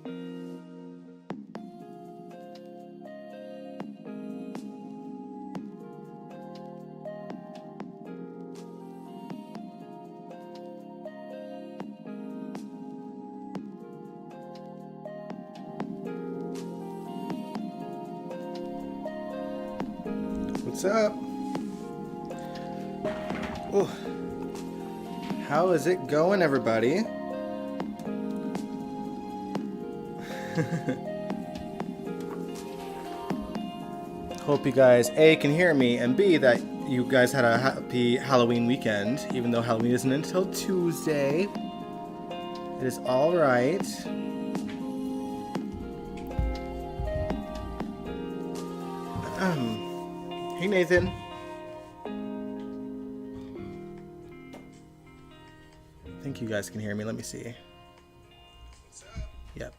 What's up? Ooh. How is it going, everybody? Hope you guys A, can hear me, and B, that you guys had a happy Halloween weekend, even though Halloween isn't until Tuesday. It is alright. Hey, Nathan. I think you guys can hear me. Let me see. Yep.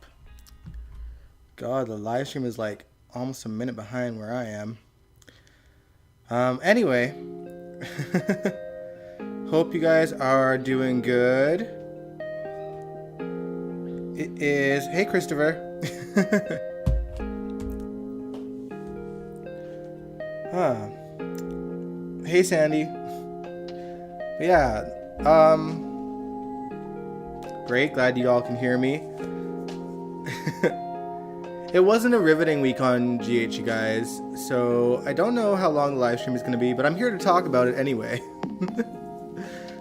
God, the live stream is like almost a minute behind where I am. Anyway. Hope you guys are doing good. It is... Hey, Christopher. Hey, Sandy. But yeah, great, glad you all can hear me. It wasn't a riveting week on GH, you guys, so I don't know how long the live stream is going to be, but I'm here to talk about it anyway.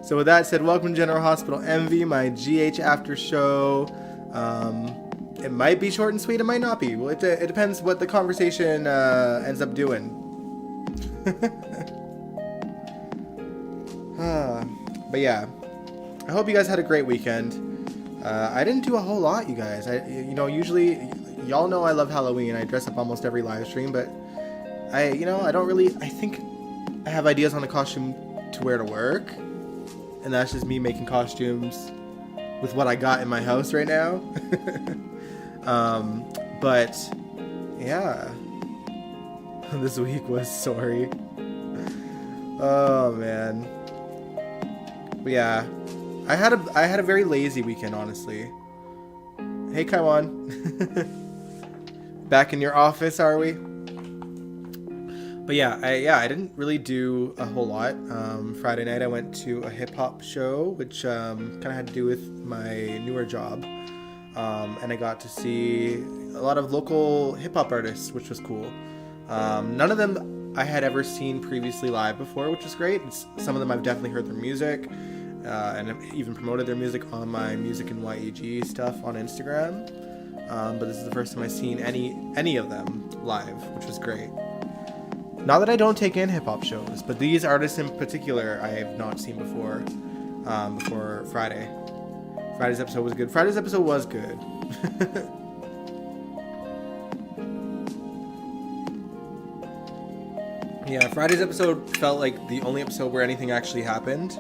So with that said, welcome to General Hospital Envy, my GH after show. It might be short and sweet, it might not be. Well, it depends what the conversation ends up doing. But yeah, I hope you guys had a great weekend. I didn't do a whole lot, you guys. Usually, y'all know I love Halloween. I dress up almost every live stream, but I don't really. I think I have ideas on a costume to wear to work, and that's just me making costumes with what I got in my house right now. But yeah, this week was sorry. Oh man. But yeah, I had a very lazy weekend, honestly. Hey, Kaiwan. Back in your office, are we? But yeah, I didn't really do a whole lot. Friday night I went to a hip hop show, which kind of had to do with my newer job, and I got to see a lot of local hip hop artists, which was cool. None of them I had ever seen previously live before, which was great. Some of them I've definitely heard their music, and I've even promoted their music on my Music and YEG stuff on Instagram. But this is the first time I've seen any of them live, which was great. Not that I don't take in hip hop shows, but these artists in particular I have not seen before. Before Friday. Friday's episode was good. Yeah, Friday's episode felt like the only episode where anything actually happened.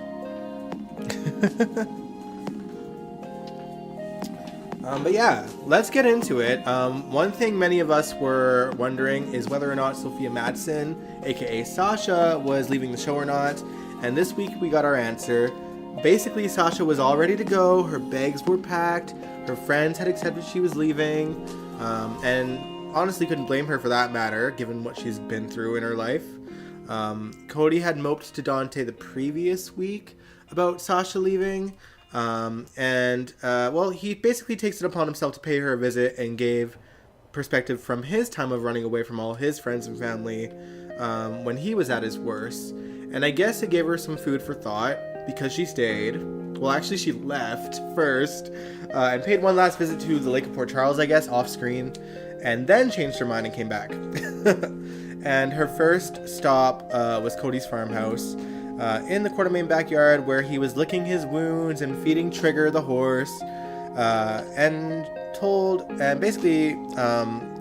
But yeah, let's get into it. One thing many of us were wondering is whether or not Sophia Madsen, aka Sasha, was leaving the show or not. And this week we got our answer. Basically, Sasha was all ready to go. Her bags were packed. Her friends had accepted she was leaving. And honestly couldn't blame her for that matter, given what she's been through in her life. Cody had moped to Dante the previous week about Sasha leaving. He basically takes it upon himself to pay her a visit and gave perspective from his time of running away from all his friends and family when he was at his worst. And I guess it gave her some food for thought because she stayed. Well, actually, she left first and paid one last visit to the Lake of Port Charles, I guess, off screen, and then changed her mind and came back. And her first stop was Cody's farmhouse in the Quartermain backyard, where he was licking his wounds and feeding Trigger the horse,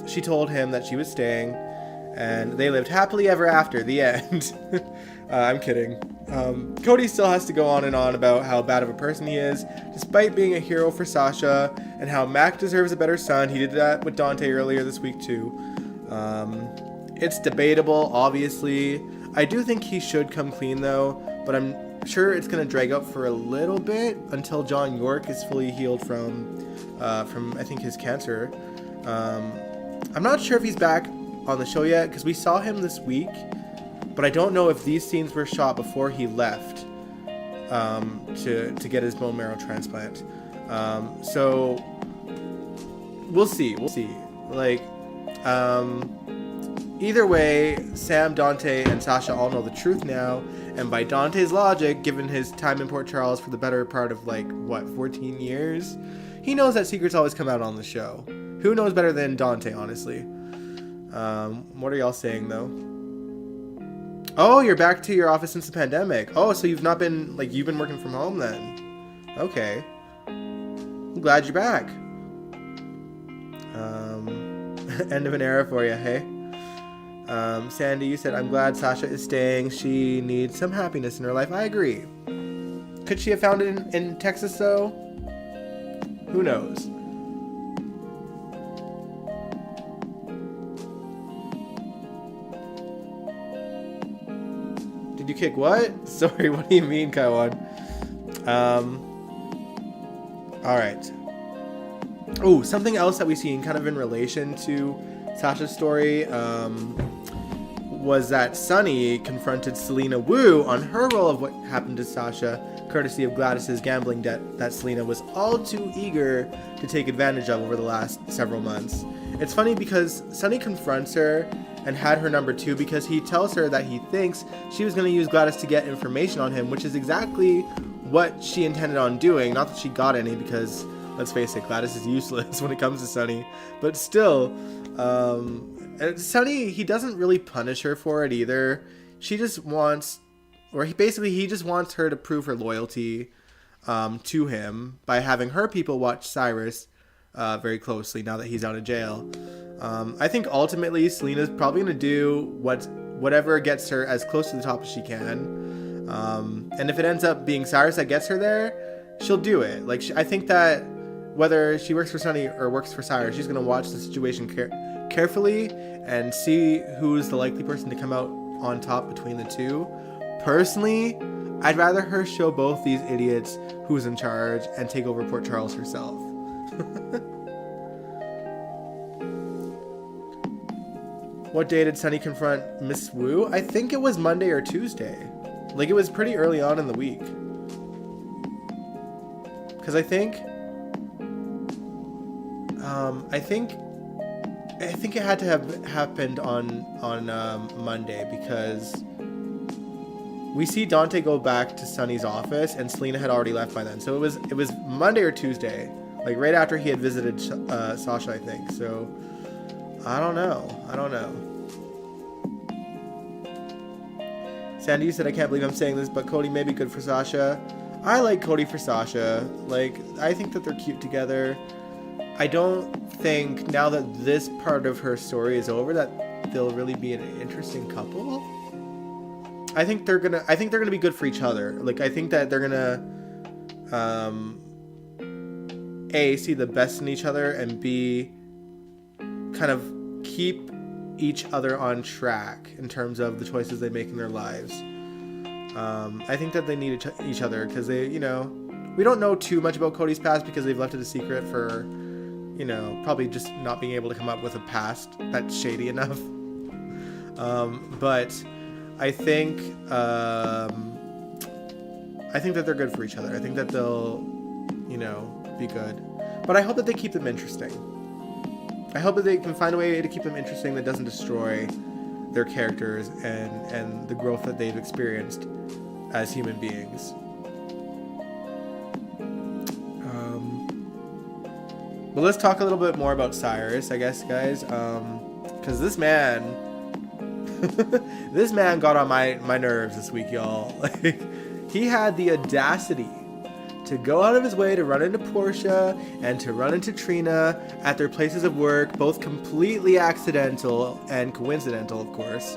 she told him that she was staying, and they lived happily ever after. The end. I'm kidding. Cody still has to go on and on about how bad of a person he is, despite being a hero for Sasha, and how Mac deserves a better son. He did that with Dante earlier this week too. It's debatable, obviously. I do think he should come clean though, but sure it's gonna drag out for a little bit until John York is fully healed from I think his cancer. I'm not sure if he's back on the show yet because we saw him this week, but I don't know if these scenes were shot before he left to get his bone marrow transplant. So we'll see. Like, either way, Sam, Dante, and Sasha all know the truth now, and by Dante's logic, given his time in Port Charles for the better part of 14 years, he knows that secrets always come out on the show. Who knows better than Dante, honestly? What are y'all saying though? Oh, you're back to your office since the pandemic. Oh, so you've not been you've been working from home then? Okay. I'm glad you're back. End of an era for you, hey? Sandy, you said, I'm glad Sasha is staying. She needs some happiness in her life. I agree. Could she have found it in Texas, though? Who knows? Did you kick what? Sorry, what do you mean, Kaiwan? Alright. Oh, something else that we seen kind of in relation to Sasha's story was that Sunny confronted Selena Wu on her role of what happened to Sasha, courtesy of Gladys's gambling debt that Selena was all too eager to take advantage of over the last several months. It's funny because Sunny confronts her and had her number 2 because he tells her that he thinks she was going to use Gladys to get information on him, which is exactly what she intended on doing. Not that she got any, because let's face it, Gladys is useless when it comes to Sunny. But still, Sunny, he doesn't really punish her for it either. She just wants, he just wants her to prove her loyalty to him by having her people watch Cyrus very closely now that he's out of jail. I think ultimately Selena's probably going to do whatever gets her as close to the top as she can. And if it ends up being Cyrus that gets her there, she'll do it. I think that whether she works for Sunny or works for Cyrus, she's going to watch the situation carefully and see who's the likely person to come out on top between the two. Personally, I'd rather her show both these idiots who's in charge and take over Port Charles herself. What day did Sunny confront Miss Wu? I think it was Monday or Tuesday. It was pretty early on in the week. Because I think it had to have happened on Monday, because we see Dante go back to Sunny's office and Selena had already left by then. So it was Monday or Tuesday, right after he had visited Sasha, I think. So I don't know. Sandy, you said, I can't believe I'm saying this, but Cody may be good for Sasha. I like Cody for Sasha. I think that they're cute together. I don't think, now that this part of her story is over, that they'll really be an interesting couple. I think they're gonna be good for each other. I think that they're gonna A, see the best in each other, and B, kind of keep each other on track in terms of the choices they make in their lives. I think that they need each other because we don't know too much about Cody's past because they've left it a secret for, probably just not being able to come up with a past that's shady enough. But I think that they're good for each other. I think that they'll, be good. But I hope that they keep them interesting. I hope that they can find a way to keep them interesting that doesn't destroy their characters and the growth that they've experienced as human beings. But let's talk a little bit more about Cyrus, I guess, guys. Because this man got on my nerves this week, y'all. He had the audacity to go out of his way to run into Portia and to run into Trina at their places of work, both completely accidental and coincidental, of course.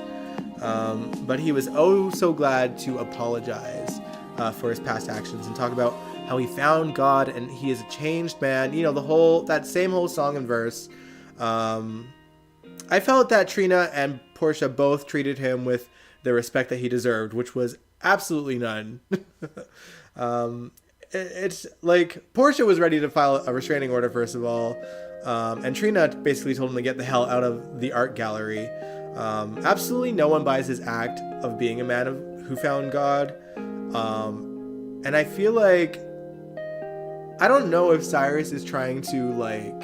But he was so glad to apologize for his past actions and talk about how he found God and he is a changed man. That same whole song and verse. I felt that Trina and Portia both treated him with the respect that he deserved, which was Absolutely none. It's like Portia was ready to file a restraining order first of all, and Trina basically told him to get the hell out of the art gallery. Absolutely no one buys his act of being a man who found God, and I feel like I don't know if Cyrus is trying to like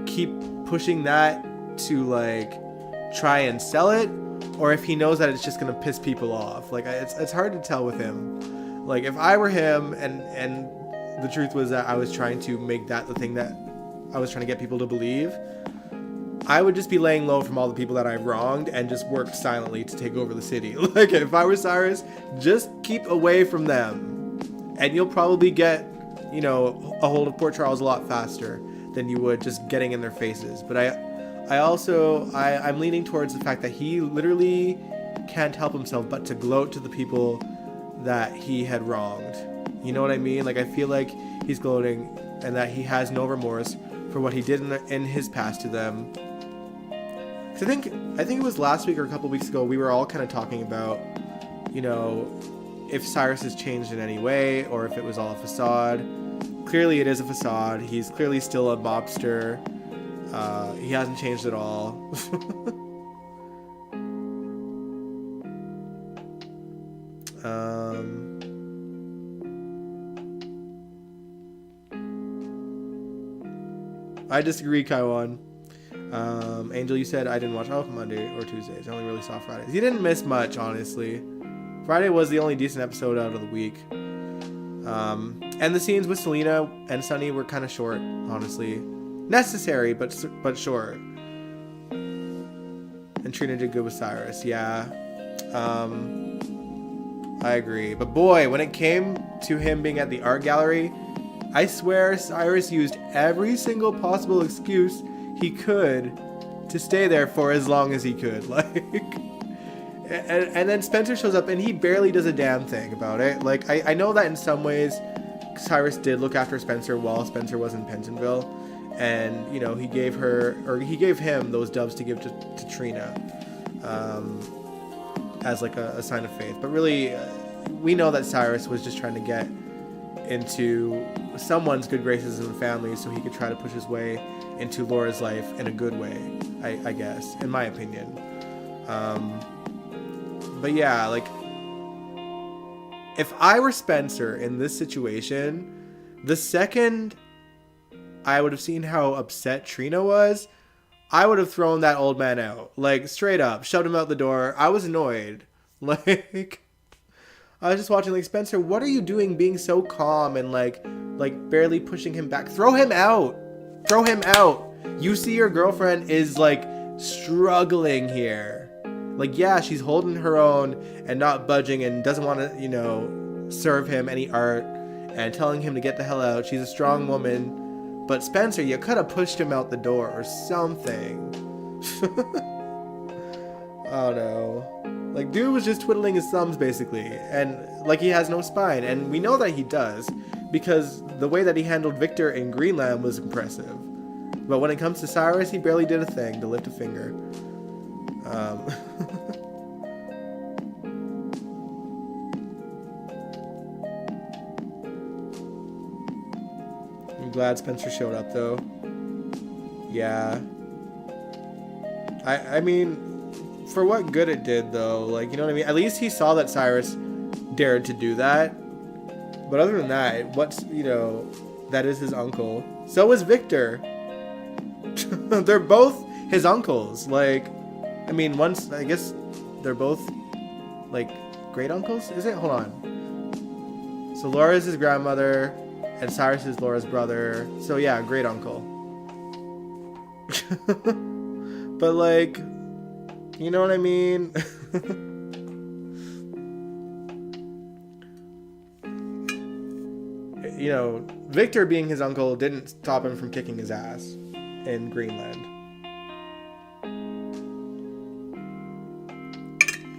keep pushing that to like try and sell it, or if he knows that it's just gonna piss people off. Like it's hard to tell with him. Like if I were him and the truth was that I was trying to make that the thing that I was trying to get people to believe, I would just be laying low from all the people that I've wronged and just worked silently to take over the city. Like if I were Cyrus, just keep away from them. And you'll probably get, you know, a hold of Port Charles a lot faster than you would just getting in their faces. But I'm leaning towards the fact that he literally can't help himself but to gloat to the people that he had wronged. You know what I mean? Like I feel like he's gloating and that he has no remorse for what he did in his past to them. 'Cause I think it was last week or a couple weeks ago we were all kind of talking about, you know, if Cyrus has changed in any way or if it was all a facade. Clearly it is a facade. He's clearly still a mobster. He hasn't changed at all. I disagree, Kaiwan. Angel, you said I didn't watch Monday or Tuesdays. I only really saw Fridays. You didn't miss much, honestly. Friday was the only decent episode out of the week. And the scenes with Selena and Sunny were kind of short, honestly. Necessary, but short. And Trina did good with Cyrus, yeah. I agree. But boy, when it came to him being at the art gallery, I swear Cyrus used every single possible excuse he could to stay there for as long as he could. Like... And then Spencer shows up and he barely does a damn thing about it. Like, I know that in some ways Cyrus did look after Spencer while Spencer was in Pentonville. And, you know, he gave him those doves to give to Trina as like a sign of faith. But really, we know that Cyrus was just trying to get into someone's good graces in the family so he could try to push his way into Laura's life in a good way, I guess, in my opinion. But yeah, like, if I were Spencer in this situation, the second I would have seen how upset Trina was, I would have thrown that old man out. Like, straight up, shoved him out the door. I was annoyed. Like, I was just watching, like, Spencer, what are you doing being so calm and, like barely pushing him back? Throw him out. Throw him out. You see your girlfriend is, like, struggling here. Like, yeah, she's holding her own and not budging and doesn't want to, you know, serve him any art and telling him to get the hell out. She's a strong woman. But Spencer, you could have pushed him out the door or something. Oh no. Like, dude was just twiddling his thumbs basically. And like, he has no spine. And we know that he does because the way that he handled Victor in Greenland was impressive. But when it comes to Cyrus, he barely did a thing to lift a finger. I'm glad Spencer showed up though. Yeah. I mean, for what good it did though, like, you know what I mean? At least he saw that Cyrus dared to do that. But other than that, that is his uncle. So is Victor. They're both his uncles. Like, I mean, I guess they're both, like, great uncles? Is it? Hold on. So Laura is his grandmother, and Cyrus is Laura's brother. So yeah, great uncle. But, like, you know what I mean? You know, Victor being his uncle didn't stop him from kicking his ass in Greenland.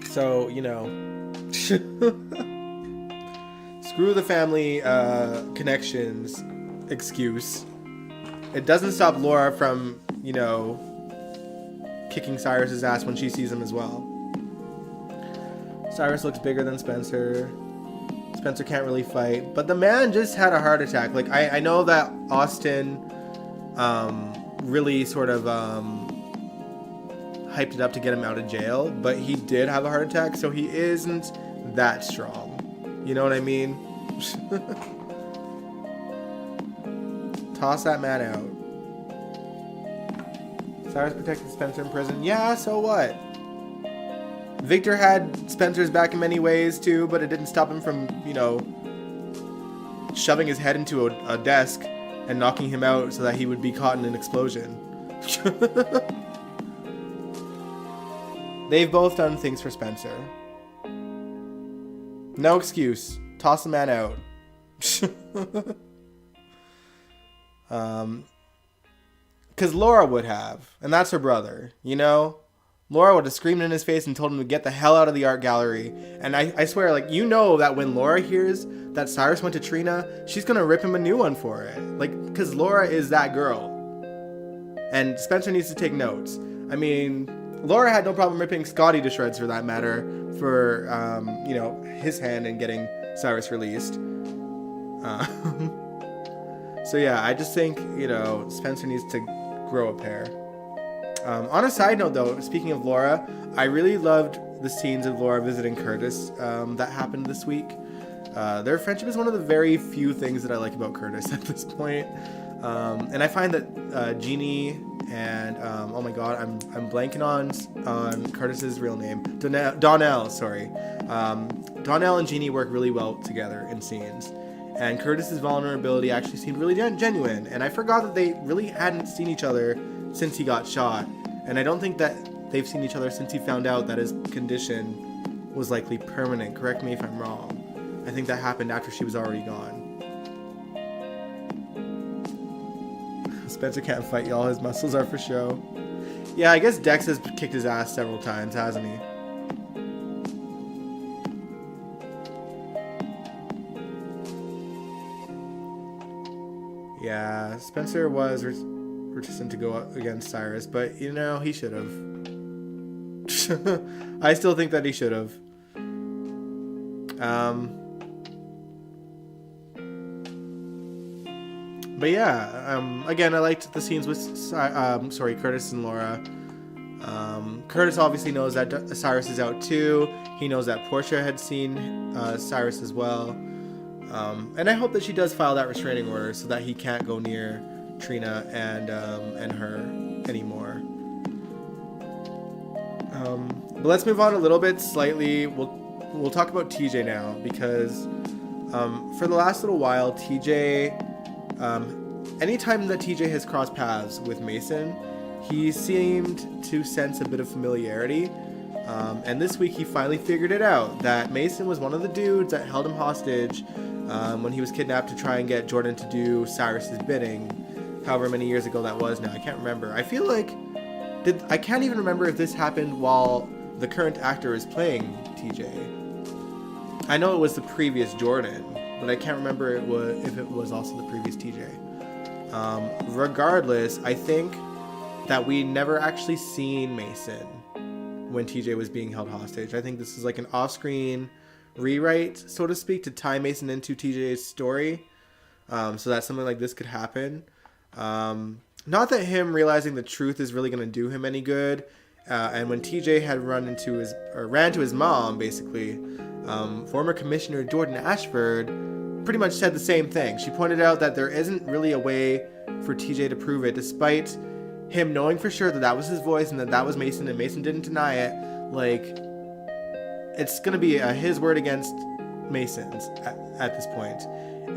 So, you know, screw the family connections excuse. It doesn't stop Laura from, you know, kicking Cyrus's ass when she sees him as well. Cyrus looks bigger than Spencer. Spencer can't really fight, but the man just had a heart attack. Like, I know that Austin really sort of hyped it up to get him out of jail, but he did have a heart attack, so he isn't that strong. You know what I mean? Toss that man out. Cyrus protected Spencer in prison. Yeah, so what? Victor had Spencer's back in many ways too, but it didn't stop him from, you know, shoving his head into a desk and knocking him out so that he would be caught in an explosion. They've both done things for Spencer. No excuse. Toss the man out. Because Laura would have, and that's her brother, you know? Laura would have screamed in his face and told him to get the hell out of the art gallery. And I swear, like, you know that when Laura hears that Cyrus went to Trina, she's gonna rip him a new one for it. Like, because Laura is that girl. And Spencer needs to take notes. I mean, Laura had no problem ripping Scotty to shreds, for that matter, for, you know, his hand in getting Cyrus released. So yeah, I just think, you know, Spencer needs to grow a pair. On a side note though, speaking of Laura, I really loved the scenes of Laura visiting Curtis that happened this week. Their friendship is one of the very few things that I like about Curtis at this point. And I find that Jeannie and, oh my god, I'm blanking on Curtis's real name. Donnell, sorry. Donnell and Jeannie work really well together in scenes. And Curtis's vulnerability actually seemed really genuine. And I forgot that they really hadn't seen each other since he got shot. And I don't think that they've seen each other since he found out that his condition was likely permanent. Correct me if I'm wrong. I think that happened after she was already gone. Spencer can't fight, y'all. His muscles are for show. Yeah, I guess Dex has kicked his ass several times, hasn't he? Yeah, Spencer was reticent to go up against Cyrus, but, you know, he should have. I still think that he should have. But yeah, again, I liked the scenes with, Curtis and Laura. Curtis obviously knows that Cyrus is out too. He knows that Portia had seen Cyrus as well. And I hope that she does file that restraining order so that he can't go near Trina and her anymore. But let's move on a little bit slightly. We'll talk about TJ now, because for the last little while, TJ, anytime that TJ has crossed paths with Mason, he seemed to sense a bit of familiarity. And this week he finally figured it out, that Mason was one of the dudes that held him hostage when he was kidnapped to try and get Jordan to do Cyrus's bidding, however many years ago that was now. I can't remember. I feel like I can't even remember if this happened while the current actor is playing TJ. I know it was the previous Jordan, but I can't remember if it was also the previous TJ. Regardless, I think that we never actually seen Mason when TJ was being held hostage. I think this is like an off-screen rewrite, so to speak, to tie Mason into TJ's story, so that something like this could happen. Not that him realizing the truth is really going to do him any good. And when TJ had ran to his mom, basically, former Commissioner Jordan Ashford pretty much said the same thing. She pointed out that there isn't really a way for TJ to prove it, despite him knowing for sure that that was his voice and that was Mason, and Mason didn't deny it. Like, it's going to be his word against Mason's at this point.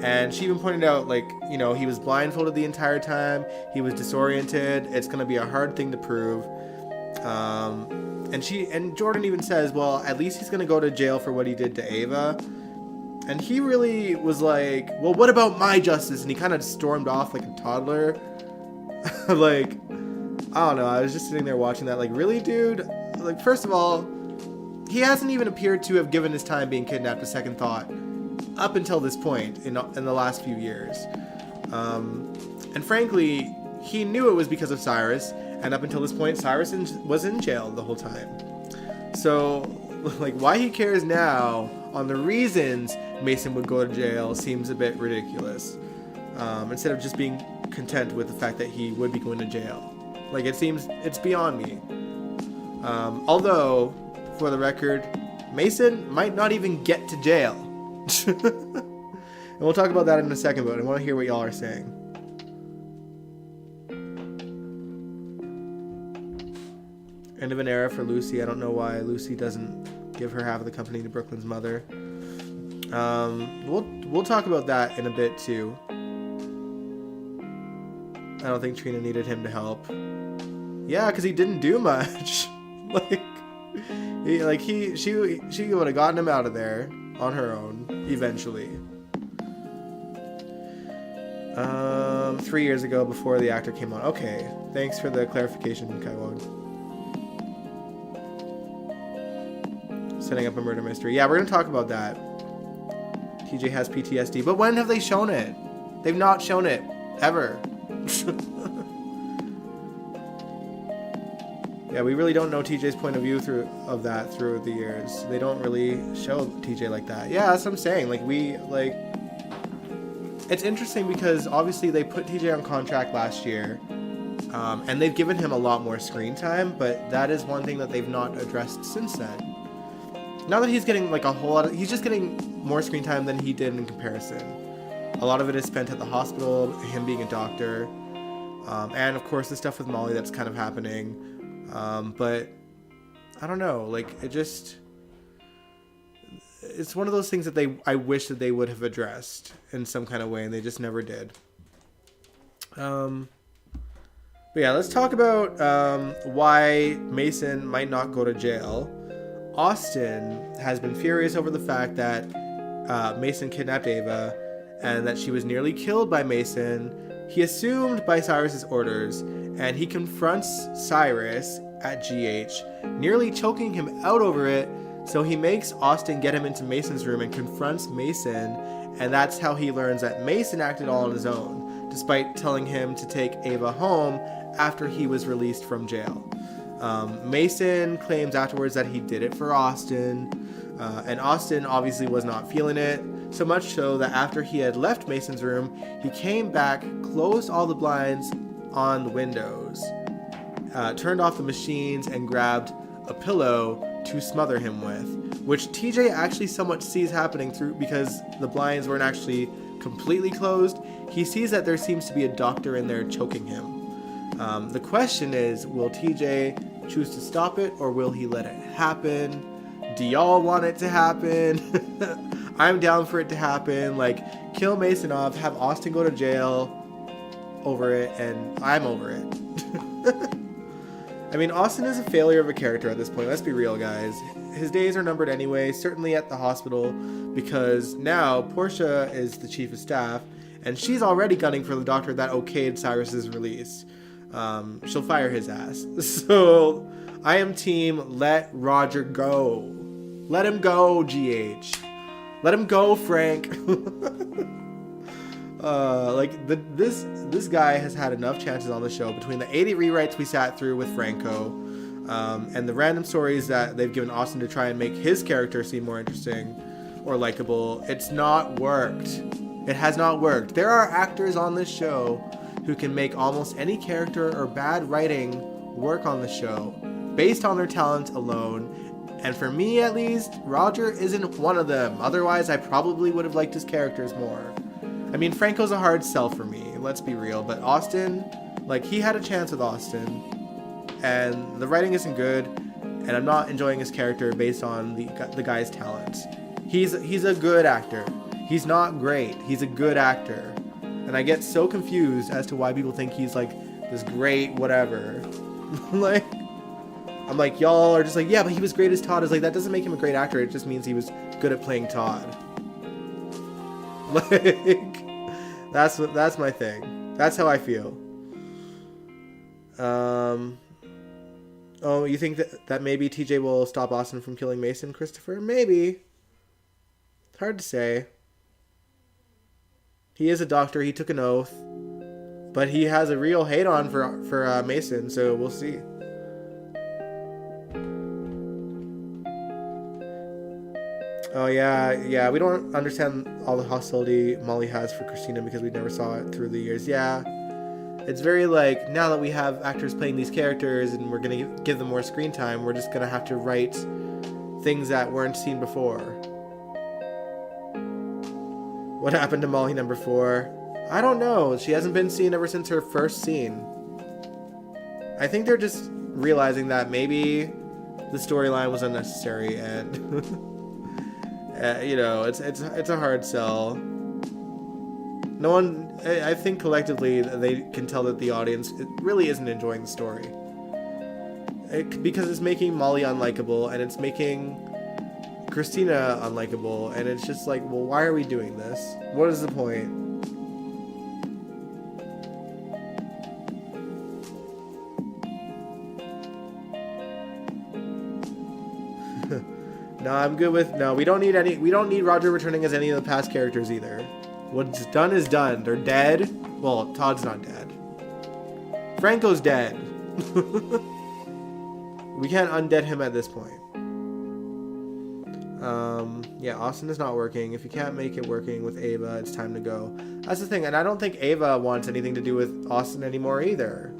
And she even pointed out, like, you know, he was blindfolded the entire time. He was disoriented. It's going to be a hard thing to prove. And Jordan even says, well, at least he's going to go to jail for what he did to Ava. And he really was like, well, what about my justice? And he kind of stormed off like a toddler. Like, I don't know. I was just sitting there watching that. Like, really, dude? Like, first of all, he hasn't even appeared to have given his time being kidnapped a second thought up until this point in the last few years. And frankly, he knew it was because of Cyrus. And up until this point, Cyrus was in jail the whole time. So Like, why he cares now on the reasons Mason would go to jail seems a bit ridiculous. Instead of just being content with the fact that he would be going to jail. Like, it's beyond me. Although, for the record, Mason might not even get to jail. And we'll talk about that in a second, but I want to hear what y'all are saying. End of an era for Lucy. I don't know why Lucy doesn't give her half of the company to Brooklyn's mother. We'll talk about that in a bit too. I don't think Trina needed him to help. Yeah, because he didn't do much. She would have gotten him out of there on her own eventually. 3 years ago, before the actor came on. Okay, thanks for the clarification, Kaiwon. Setting up a murder mystery. Yeah, we're gonna talk about that. TJ has PTSD, but when have they shown it? They've not shown it ever. Yeah, we really don't know TJ's point of view through the years. They don't really show TJ like that. Yeah, that's what I'm saying. It's interesting because obviously they put TJ on contract last year, and they've given him a lot more screen time, but that is one thing that they've not addressed since then. Now that he's getting he's just getting more screen time than he did in comparison. A lot of it is spent at the hospital, him being a doctor, and of course the stuff with Molly that's kind of happening. But I don't know, it's one of those things that I wish that they would have addressed in some kind of way, and they just never did. But yeah, let's talk about why Mason might not go to jail. Austin has been furious over the fact that Mason kidnapped Ava and that she was nearly killed by Mason. He assumed by Cyrus's orders, and he confronts Cyrus at GH, nearly choking him out over it. So he makes Austin get him into Mason's room and confronts Mason, and that's how he learns that Mason acted all on his own, despite telling him to take Ava home after he was released from jail. Mason claims afterwards that he did it for Austin, and Austin obviously was not feeling it, so much so that after he had left Mason's room, he came back, closed all the blinds on the windows, turned off the machines, and grabbed a pillow to smother him with, which TJ actually somewhat sees happening through because the blinds weren't actually completely closed. He sees that there seems to be a doctor in there choking him. The question is, will TJ choose to stop it, or will he let it happen? Do y'all want it to happen? I'm down for it to happen. Kill Mason off, have Austin go to jail over it, and I'm over it. I mean, Austin is a failure of a character at this point. Let's be real, guys. His days are numbered anyway, certainly at the hospital, because now Portia is the chief of staff, and she's already gunning for the doctor that okayed Cyrus's release. She'll fire his ass. So I am team let Roger go. Let him go, GH. Let him go, Frank. This guy has had enough chances on the show between the 80 rewrites we sat through with Franco, and the random stories that they've given Austin to try and make his character seem more interesting or likable. It's not worked. It has not worked. There are actors on this show who can make almost any character or bad writing work on the show based on their talent alone. And for me, at least, Roger isn't one of them. Otherwise, I probably would have liked his characters more. I mean, Franco's a hard sell for me, let's be real. But Austin, he had a chance with Austin. And the writing isn't good. And I'm not enjoying his character based on the guy's talents. He's a good actor. He's not great. He's a good actor. And I get so confused as to why people think he's this great whatever. I'm y'all are just yeah, but he was great as Todd. Is that doesn't make him a great actor. It just means he was good at playing Todd. That's my thing. That's how I feel. Oh, you think that maybe TJ will stop Austin from killing Mason, Christopher? Maybe. It's hard to say. He is a doctor. He took an oath. But he has a real hate on for Mason, so we'll see. Oh yeah. We don't understand all the hostility Molly has for Christina because we never saw it through the years. Yeah, it's very like, now that we have actors playing these characters and we're gonna give them more screen time, we're just gonna have to write things that weren't seen before. What happened to Molly number 4? I don't know. She hasn't been seen ever since her first scene. I think they're just realizing that maybe the storyline was unnecessary, and you know, it's a hard sell. No one, I think collectively they can tell that the audience really isn't enjoying the story, because it's making Molly unlikable and it's making Christina unlikable, and it's just like, well, why are we doing this? What is the point? No, I'm good with, no, we don't need Roger returning as any of the past characters either. What's done is done. They're dead. Well, Todd's not dead. Franco's dead. We can't undead him at this point. Yeah, Austin is not working. If you can't make it working with Ava, it's time to go. That's the thing, and I don't think Ava wants anything to do with Austin anymore either.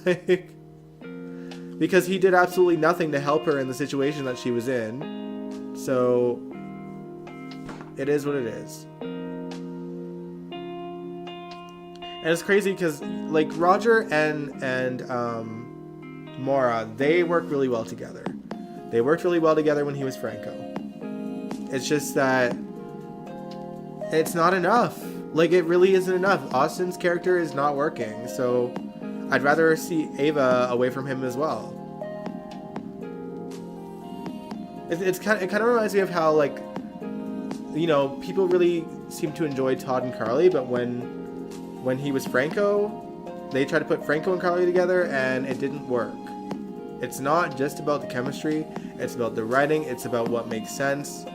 Like, because he did absolutely nothing to help her in the situation that she was in. So, it is what it is. And it's crazy because, like, Roger and Maura, they work really well together. They worked really well together when he was Franco. It's just that it's not enough. Like, it really isn't enough. Austin's character is not working, so I'd rather see Ava away from him as well. It kind of reminds me of how, like, you know, people really seem to enjoy Todd and Carly, but when he was Franco, they tried to put Franco and Carly together and it didn't work. It's not just about the chemistry, it's about the writing, it's about what makes sense.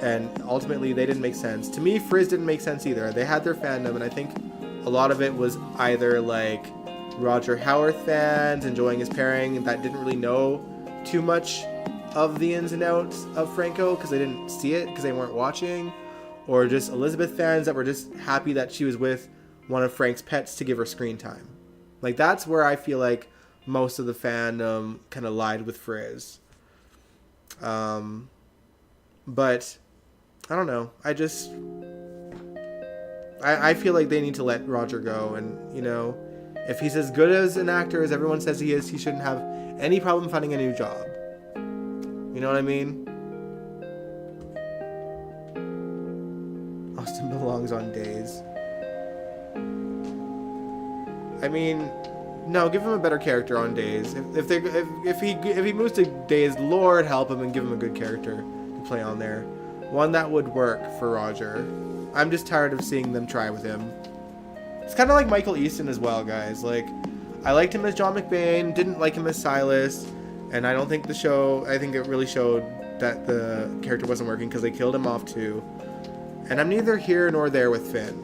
And ultimately, they didn't make sense. To me, Frizz didn't make sense either. They had their fandom, and I think a lot of it was either like Roger Howarth fans enjoying his pairing that didn't really know too much of the ins and outs of Franco because they didn't see it because they weren't watching, or just Elizabeth fans that were just happy that she was with one of Frank's pets to give her screen time. Like, that's where I feel like most of the fandom kind of lied with Frizz. But I don't know. I feel like they need to let Roger go, and, you know, if he's as good as an actor as everyone says he is, he shouldn't have any problem finding a new job. You know what I mean? Austin belongs on Days. I mean, no, give him a better character on Days. If he moves to Days, Lord help him and give him a good character to play on there. One that would work for Roger. I'm just tired of seeing them try with him. It's kind of like Michael Easton as well, guys. Like, I liked him as John McBain, didn't like him as Silas, and I don't think I think it really showed that the character wasn't working because they killed him off too. And I'm neither here nor there with Finn.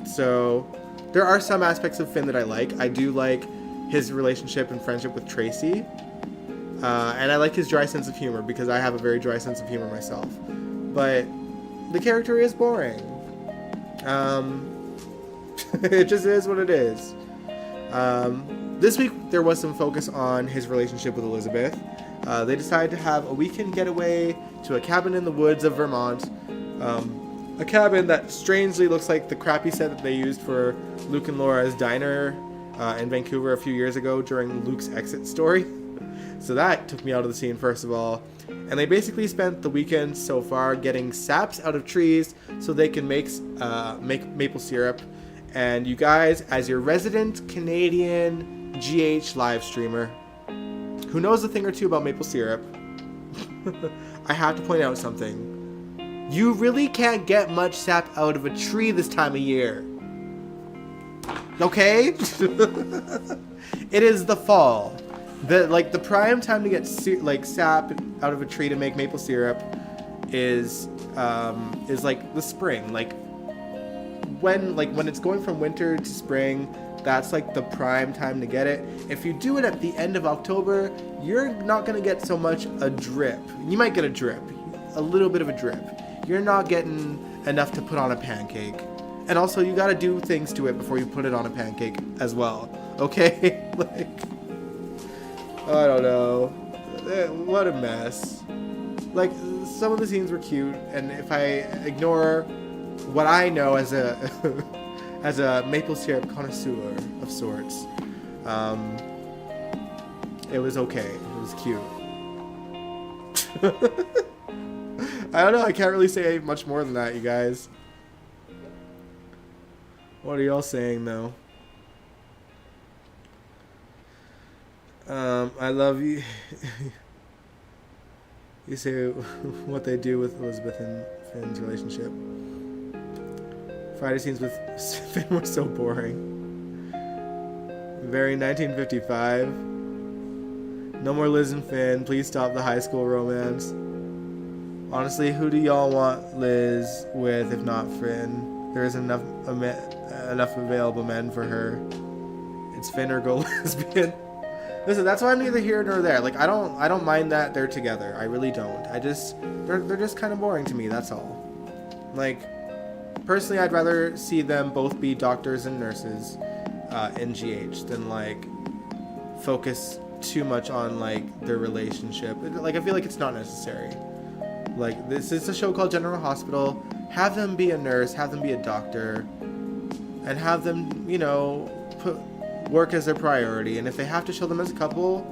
So, there are some aspects of Finn that I like. I do like his relationship and friendship with Tracy. And I like his dry sense of humor because I have a very dry sense of humor myself. But the character is boring. It just is what it is. This week there was some focus on his relationship with Elizabeth. They decided to have a weekend getaway to a cabin in the woods of Vermont. A cabin that strangely looks like the crappy set that they used for Luke and Laura's diner in Vancouver a few years ago during Luke's exit story. So that took me out of the scene, first of all. And they basically spent the weekend so far getting saps out of trees so they can make maple syrup. And you guys, as your resident Canadian GH live streamer who knows a thing or two about maple syrup, I have to point out something. You really can't get much sap out of a tree this time of year. Okay? It is the fall. The prime time to get sap out of a tree to make maple syrup is like the spring. Like when it's going from winter to spring, that's like the prime time to get it. If you do it at the end of October, you're not gonna get so much a drip. You might get a drip. a little bit of a drip. You're not getting enough to put on a pancake. And also, you gotta do things to it before you put it on a pancake as well. Okay? Like, I don't know. What a mess. Like, some of the scenes were cute, and if I ignore what I know as a as a maple syrup connoisseur of sorts, it was okay. It was cute. I don't know. I can't really say much more than that, you guys. What are y'all saying, though? I love you. You say what they do with Elizabeth and Finn's relationship. Friday scenes with Finn were so boring. Very 1955. No more Liz and Finn. Please stop the high school romance. Honestly, who do y'all want Liz with if not Finn? There isn't enough available men for her. It's Finn or go lesbian. Listen, that's why I'm neither here nor there. Like, I don't mind that they're together. I really don't. They're just kind of boring to me. That's all. Like, personally, I'd rather see them both be doctors and nurses in GH than like focus too much on like their relationship. Like, I feel like it's not necessary. Like, this is a show called General Hospital. Have them be a nurse. Have them be a doctor, and have them, you know, work as their priority. And if they have to show them as a couple,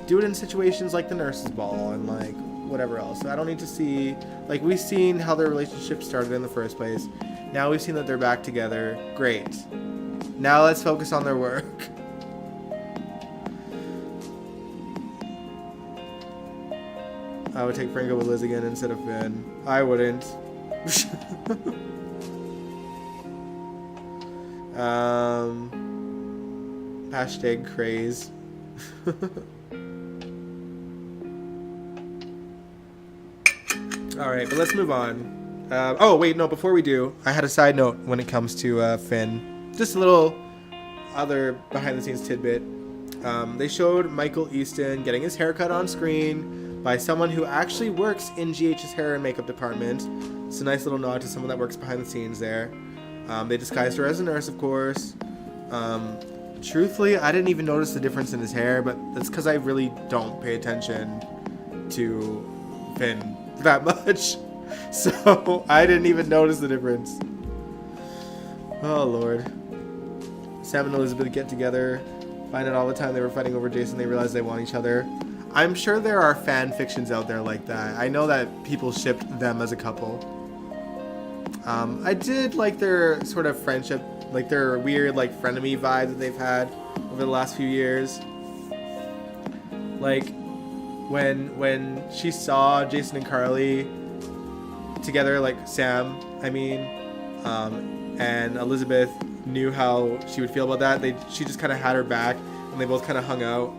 do it in situations like the nurse's ball and like whatever else. I don't need to see, like, we've seen how their relationship started in the first place. Now we've seen that they're back together. Great. Now let's focus on their work. I would take Franco with Liz again instead of Finn. I wouldn't. Hashtag craze. Alright, but let's move on. Oh, wait, no, before we do, I had a side note when it comes to Finn. Just a little other behind-the-scenes tidbit. They showed Michael Easton getting his hair cut on screen by someone who actually works in GH's hair and makeup department. It's a nice little nod to someone that works behind the scenes there. They disguised her as a nurse, of course. Truthfully, I didn't even notice the difference in his hair, but that's because I really don't pay attention to Finn that much. So I didn't even notice the difference. Oh, Lord. Sam and Elizabeth get together, find out all the time they were fighting over Jason, they realize they want each other. I'm sure there are fan fictions out there like that. I know that people shipped them as a couple. I did like their sort of friendship, like their weird like frenemy vibe that they've had over the last few years. Like when she saw Jason and Carly together, like Sam, I mean, and Elizabeth knew how she would feel about that. She just kind of had her back, and they both kind of hung out.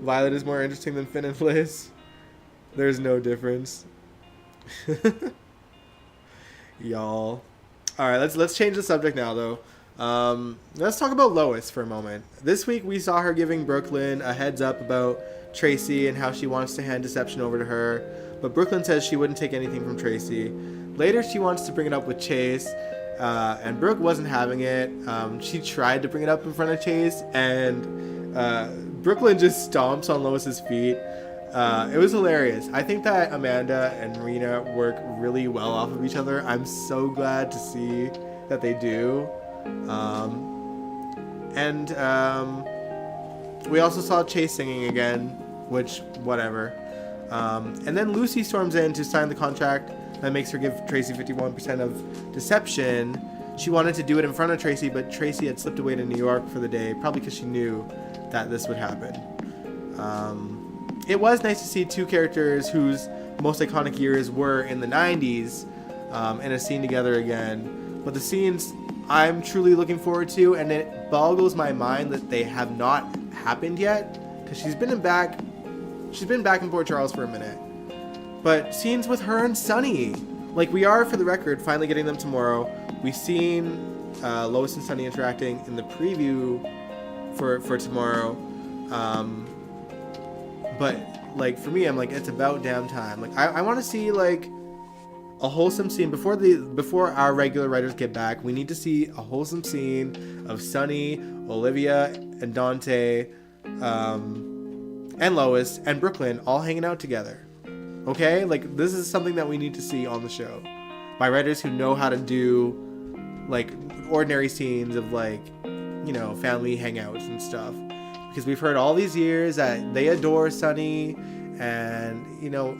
Violet is more interesting than Finn and Liz. There's no difference. Y'all. Alright, let's change the subject now, though. Let's talk about Lois for a moment. This week we saw her giving Brooklyn a heads up about Tracy and how she wants to hand Deception over to her, but Brooklyn says she wouldn't take anything from Tracy. Later she wants to bring it up with Chase, and Brooke wasn't having it. She tried to bring it up in front of Chase, and Brooklyn just stomps on Lois's feet. It was hilarious. I think that Amanda and Marina work really well off of each other. I'm so glad to see that they do. We also saw Chase singing again, which, whatever. And then Lucy storms in to sign the contract that makes her give Tracy 51% of Deception. She wanted to do it in front of Tracy, but Tracy had slipped away to New York for the day, probably because she knew that this would happen. It was nice to see two characters whose most iconic years were in the 90s in a scene together again. But the scenes I'm truly looking forward to, and it boggles my mind that they have not happened yet, because she's been back in Port Charles for a minute. But scenes with her and Sunny, like we are, for the record, finally getting them tomorrow. We've seen Lois and Sunny interacting in the preview for tomorrow. But like for me, I'm like, it's about damn time. Like I want to see like a wholesome scene before our regular writers get back. We need to see a wholesome scene of Sunny, Olivia, and Dante, and Lois and Brooklyn all hanging out together. Okay, like this is something that we need to see on the show by writers who know how to do like ordinary scenes of like, you know, family hangouts and stuff. Because we've heard all these years that they adore Sunny, and you know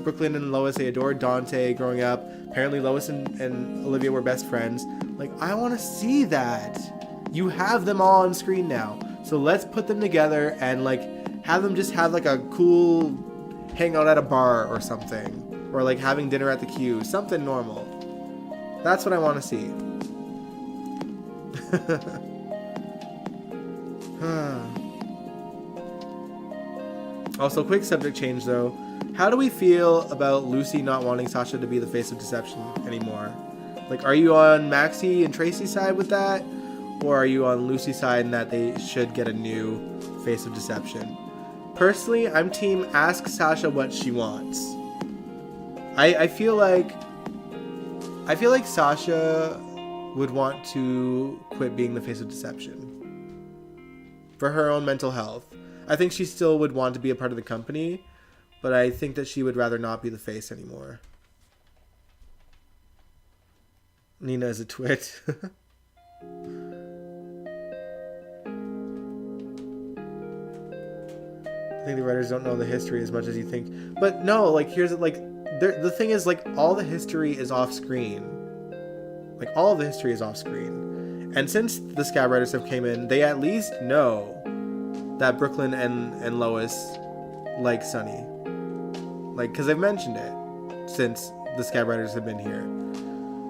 Brooklyn and Lois, they adored Dante growing up. Apparently Lois and Olivia were best friends. Like, I want to see that. You have them all on screen now, so let's put them together and like have them just have like a cool hangout at a bar or something, or like having dinner at the Q, something normal. That's what I want to see. Also, quick subject change though. How do we feel about Lucy not wanting Sasha to be the face of deception anymore? Like, are you on Maxie and Tracy's side with that? Or are you on Lucy's side in that they should get a new face of deception? Personally, I'm team ask Sasha what she wants. I feel like Sasha would want to quit being the face of deception for her own mental health. I think she still would want to be a part of the company, but I think that she would rather not be the face anymore. Nina is a twit. I think the writers don't know the history as much as you think. But no, like, here's like, the thing is, like, all the history is off screen. Like, all of the history is off screen. And since the Scab writers have came in, they at least know that Brooklyn and Lois like Sunny. Like, because they've mentioned it since the Scab writers have been here.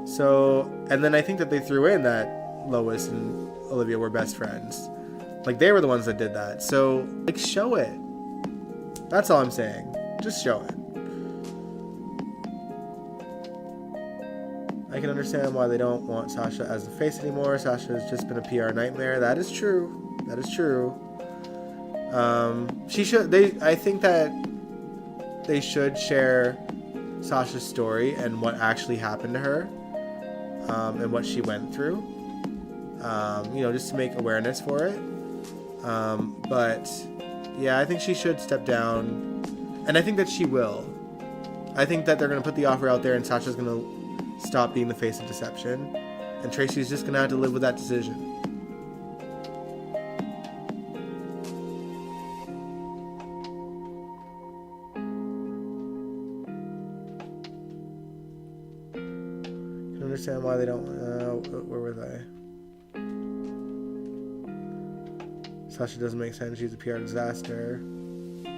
So, and then I think that they threw in that Lois and Olivia were best friends. Like, they were the ones that did that. So, like, show it. That's all I'm saying. Just show it. I can understand why they don't want Sasha as the face anymore. Sasha has just been a PR nightmare. That is true. That is true. She should. I think that they should share Sasha's story and what actually happened to her, and what she went through. You know, just to make awareness for it. But yeah, I think she should step down, and I think that she will. I think that they're gonna put the offer out there, and Sasha's gonna stop being the face of deception, and Tracy's just gonna have to live with that decision. I can understand why they don't. Where were they? Sasha doesn't make sense. She's a PR disaster. I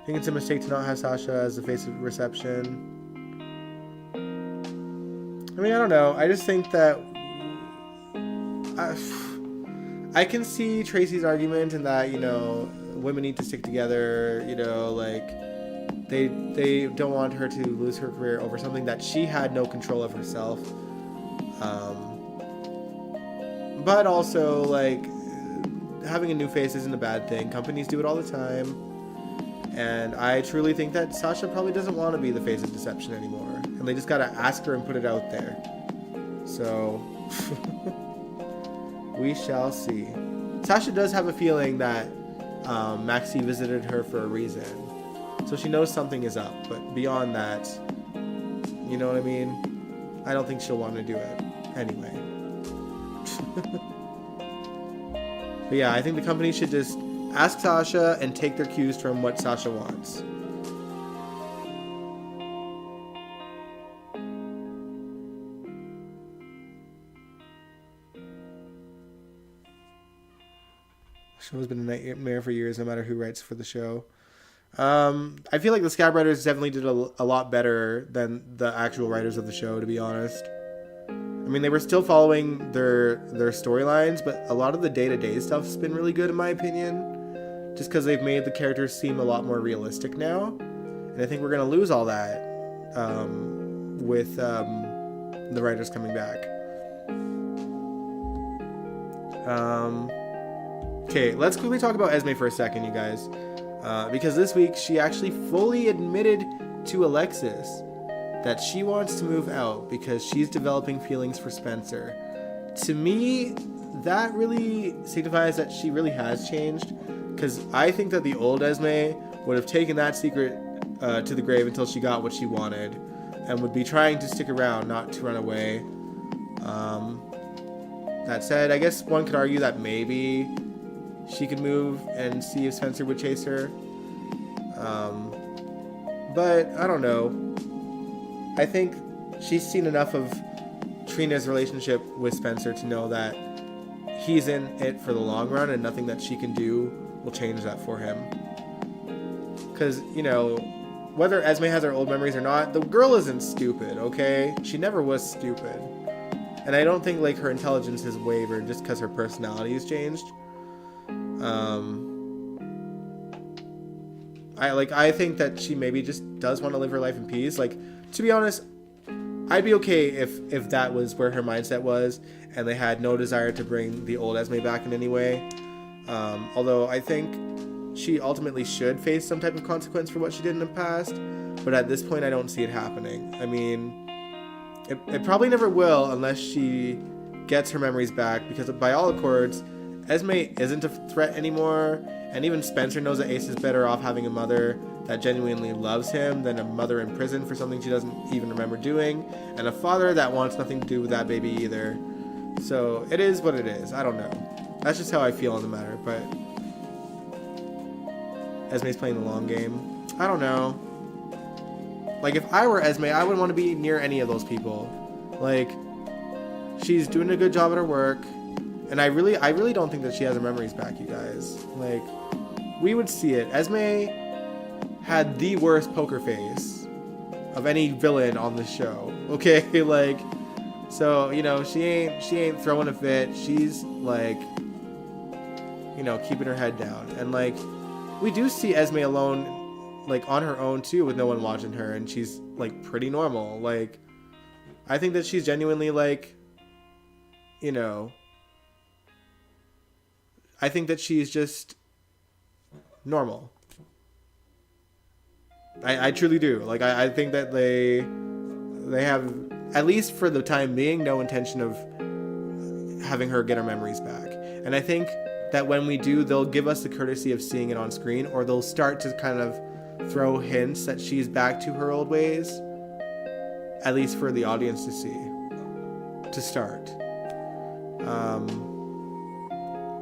think it's a mistake to not have Sasha as the face of reception. I mean, I don't know. I just think that I can see Tracy's argument in that, you know, women need to stick together, you know, like they don't want her to lose her career over something that she had no control of herself. But also, like, having a new face isn't a bad thing. Companies do it all the time. And I truly think that Sasha probably doesn't want to be the face of deception anymore. And they just gotta ask her and put it out there. So, we shall see. Sasha does have a feeling that Maxie visited her for a reason. So she knows something is up. But beyond that, you know what I mean? I don't think she'll want to do it anyway. But yeah, I think the company should just ask Sasha and take their cues from what Sasha wants. The show has been a nightmare for years, no matter who writes for the show. I feel like the Scab writers definitely did a lot better than the actual writers of the show, to be honest. I mean, they were still following their storylines, but a lot of the day-to-day stuff's been really good, in my opinion. Just because they've made the characters seem a lot more realistic now. And I think we're going to lose all that with the writers coming back. Okay, let's quickly talk about Esme for a second, you guys. Because this week she actually fully admitted to Alexis that she wants to move out because she's developing feelings for Spencer. To me, that really signifies that she really has changed, because I think that the old Esme would have taken that secret to the grave until she got what she wanted, and would be trying to stick around, not to run away. That said, I guess one could argue that maybe she could move and see if Spencer would chase her. But I don't know. I think she's seen enough of Trina's relationship with Spencer to know that he's in it for the long run, and nothing that she can do will change that for him. Because, you know, whether Esme has her old memories or not, the girl isn't stupid, okay? She never was stupid. And I don't think, like, her intelligence has wavered just because her personality has changed. I think that she maybe just does want to live her life in peace. Like, to be honest, I'd be okay if that was where her mindset was, and they had no desire to bring the old Esme back in any way. Although I think she ultimately should face some type of consequence for what she did in the past, but at this point I don't see it happening. I mean, it probably never will unless she gets her memories back, because by all accords, Esme isn't a threat anymore, and even Spencer knows that Ace is better off having a mother that genuinely loves him than a mother in prison for something she doesn't even remember doing, and a father that wants nothing to do with that baby either. So it is what it is. I don't know. That's just how I feel on the matter, but Esme's playing the long game. I don't know. Like, if I were Esme, I wouldn't want to be near any of those people. Like, she's doing a good job at her work, and I really don't think that she has her memories back, you guys. Like, we would see it. Esme had the worst poker face of any villain on the show. Okay, like, so, you know, she ain't throwing a fit. She's like, you know, keeping her head down. And like, we do see Esme alone, like, on her own too, with no one watching her, and she's like pretty normal. Like, I think that she's genuinely, like, you know, I think that she's just normal. I truly do. Like, I think that they have, at least for the time being, no intention of having her get her memories back. And I think that when we do, they'll give us the courtesy of seeing it on screen, or they'll start to kind of throw hints that she's back to her old ways, at least for the audience to see, to start.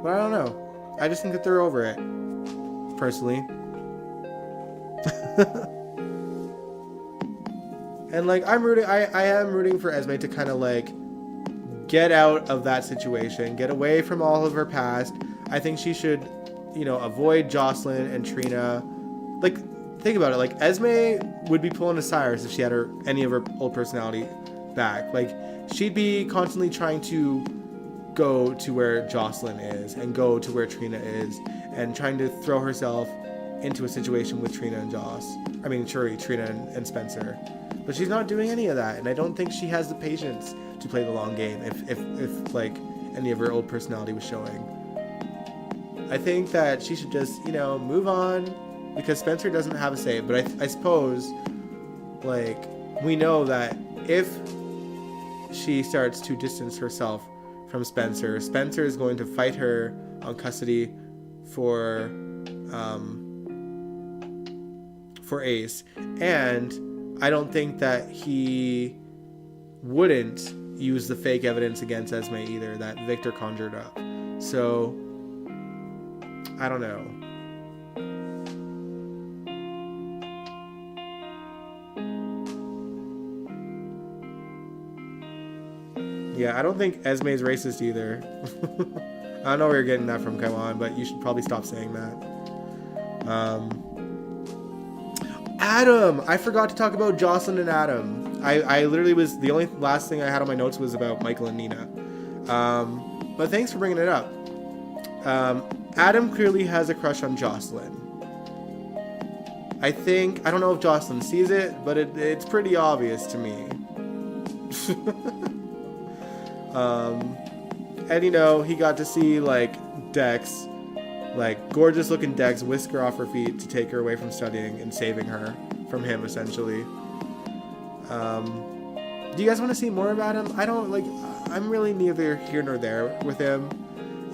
But I don't know. I just think that they're over it, personally. And like, I am rooting for Esme to kind of like get out of that situation, get away from all of her past. I think she should, you know, avoid Jocelyn and Trina. Like, think about it. Like, Esme would be pulling a Cyrus if she had any of her old personality back. Like, she'd be constantly trying to go to where Jocelyn is and go to where Trina is, and trying to throw herself into a situation with Trina and Trina and Spencer. But she's not doing any of that, and I don't think she has the patience to play the long game if like any of her old personality was showing. I think that she should just, you know, move on, because Spencer doesn't have a say. But I suppose, like, we know that if she starts to distance herself from Spencer, Spencer is going to fight her on custody for Ace, and I don't think that he wouldn't use the fake evidence against Esme either that Victor conjured up. So I don't know. Yeah, I don't think Esme's racist either. I don't know where you're getting that from, come on, but you should probably stop saying that. Adam! I forgot to talk about Jocelyn and Adam. I literally was, the only last thing I had on my notes was about Michael and Nina. But thanks for bringing it up. Adam clearly has a crush on Jocelyn. I don't know if Jocelyn sees it, but it's pretty obvious to me. And you know, he got to see like Dex Like, gorgeous looking Dex whisk her off her feet to take her away from studying and saving her from him, essentially. Do you guys want to see more about him? I'm really neither here nor there with him.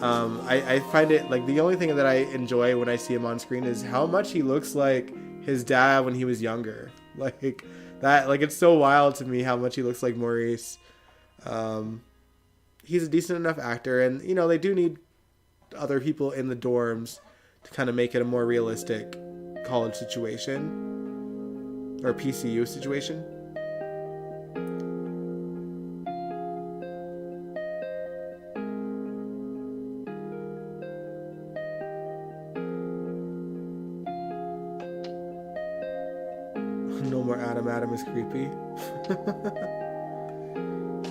I find it, like, the only thing that I enjoy when I see him on screen is how much he looks like his dad when he was younger. Like, that, like, it's so wild to me how much he looks like Maurice. He's a decent enough actor, and, you know, they do need other people in the dorms to kind of make it a more realistic college situation or PCU situation. No more Adam. Adam is creepy.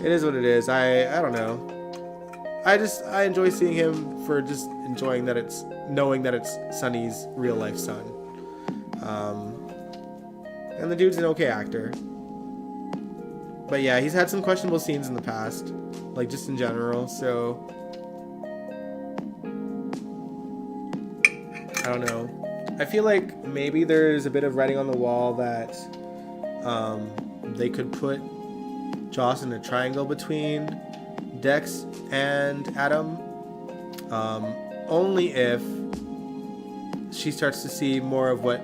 It is what it is. I don't know. I enjoy seeing him for just knowing that it's Sonny's real life son. And the dude's an okay actor. But yeah, he's had some questionable scenes in the past, like just in general, so I don't know. I feel like maybe there's a bit of writing on the wall that they could put Joss in a triangle between Dex and Adam, only if she starts to see more of what